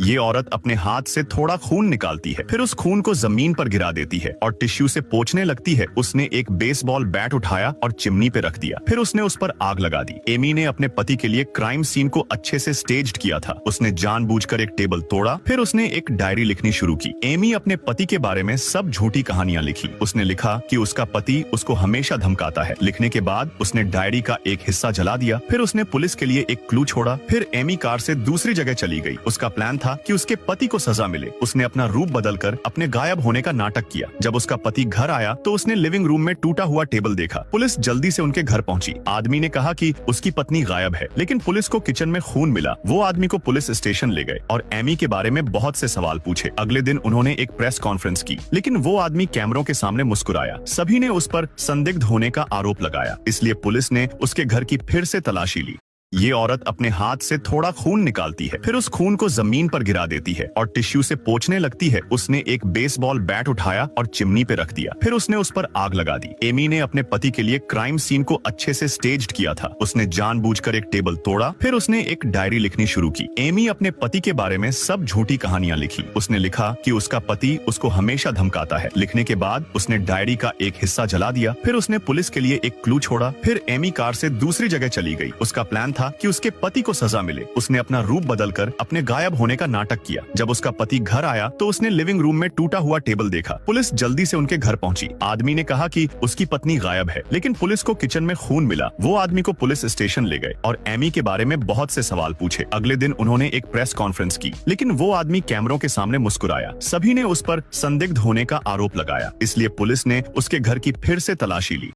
ये औरत अपने हाथ से थोड़ा खून निकालती है, फिर उस खून को जमीन पर गिरा देती है और टिश्यू से पोंछने लगती है। उसने एक बेसबॉल बैट उठाया और चिमनी पे रख दिया, फिर उसने उस पर आग लगा दी। एमी ने अपने पति के लिए क्राइम सीन को अच्छे से स्टेज्ड किया था। उसने जानबूझकर एक टेबल तोड़ा, फिर उसने एक डायरी लिखनी शुरू की। एमी अपने पति के बारे में सब झूठी कहानियां लिखी। उसने लिखा कि उसका पति उसको हमेशा धमकाता है। लिखने के बाद उसने डायरी का एक हिस्सा जला दिया, फिर उसने पुलिस के लिए एक क्लू छोड़ा। फिर एमी कार से दूसरी जगह चली गई। उसका प्लान था कि उसके पति को सजा मिले। उसने अपना रूप बदलकर अपने गायब होने का नाटक किया। जब उसका पति घर आया तो उसने लिविंग रूम में टूटा हुआ टेबल देखा। पुलिस जल्दी से उनके घर पहुंची। आदमी ने कहा कि उसकी पत्नी गायब है, लेकिन पुलिस को किचन में खून मिला। वो आदमी को पुलिस स्टेशन ले गए और एमी के बारे में बहुत से सवाल पूछे। अगले दिन उन्होंने एक प्रेस कॉन्फ्रेंस की, लेकिन वो आदमी कैमरों के सामने मुस्कुराया। सभी ने उस पर संदिग्ध होने का आरोप लगाया, इसलिए पुलिस ने उसके घर की फिर से तलाशी ली। ये औरत अपने हाथ से थोड़ा खून निकालती है, फिर उस खून को जमीन पर गिरा देती है और टिश्यू से पोंछने लगती है। उसने एक बेसबॉल बैट उठाया और चिमनी पे रख दिया, फिर उसने उस पर आग लगा दी। एमी ने अपने पति के लिए क्राइम सीन को अच्छे से स्टेज्ड किया था। उसने जानबूझकर एक टेबल तोड़ा, फिर उसने एक डायरी लिखनी शुरू की। एमी अपने पति के बारे में सब झूठी कहानियां लिखी। उसने लिखा कि उसका पति उसको हमेशा धमकाता है। लिखने के बाद उसने डायरी का एक हिस्सा जला दिया, फिर उसने पुलिस के लिए एक क्लू छोड़ा। फिर एमी कार से दूसरी जगह चली गई। उसका प्लान था कि उसके पति को सजा मिले। उसने अपना रूप बदलकर अपने गायब होने का नाटक किया। जब उसका पति घर आया तो उसने लिविंग रूम में टूटा हुआ टेबल देखा। पुलिस जल्दी से उनके घर पहुंची। आदमी ने कहा कि उसकी पत्नी गायब है, लेकिन पुलिस को किचन में खून मिला। वो आदमी को पुलिस स्टेशन ले गए और एमी के बारे में बहुत से सवाल पूछे। अगले दिन उन्होंने एक प्रेस कॉन्फ्रेंस की, लेकिन वो आदमी कैमरों के सामने मुस्कुराया। सभी ने उस पर संदिग्ध होने का आरोप लगाया, इसलिए पुलिस ने उसके घर की फिर से तलाशी ली।